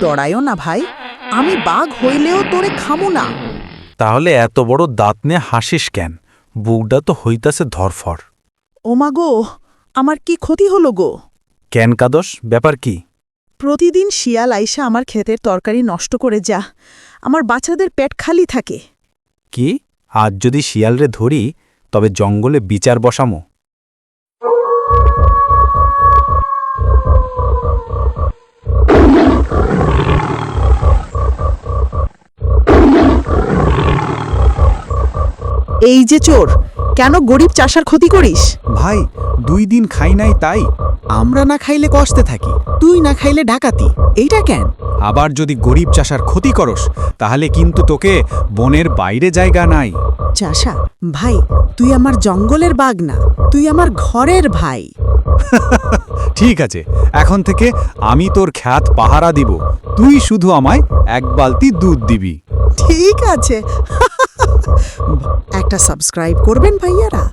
ডরায়ও না ভাই, আমি বাঘ হইলেও তোরে খামু না। তাহলে এত বড় দাঁত নিয়ে হাসিস কেন? বুকটা তো হইতাছে ধরফর। ওমা গো, আমার কি ক্ষতি হলো গো? কেন কাদস, ব্যাপার কি? প্রতিদিন শিয়াল আইসা আমার ক্ষেতের তরকারি নষ্ট করে যা, আমার বাচ্চাদের পেট খালি থাকে। কি, আজ যদি শিয়ালরে ধরি তবে জঙ্গলে বিচার বসামো? এই যে চোর, কেন গরিব চাষার ক্ষতি করিস? ভাই, 2 দিন খাই নাই তাই। আমরা না খাইলে কষ্টে থাকি, তুই না খাইলে ডাকাতি, এইটা কেন? আবার যদি গরিব চাষার ক্ষতি করস তাহলে কিন্তু তোকে বনের বাইরে জায়গা নাই। চাষা ভাই, তুই আমার জঙ্গলের বাঘ না, তুই আমার ঘরের ভাই। ঠিক আছে, এখন থেকে আমি তোর খ্যাত পাহারা দিব, তুই শুধু আমায় 1 বালতি দুধ দিবি। ঠিক আছে। একটা সাবস্ক্রাইব করবেন ভাইয়ারা।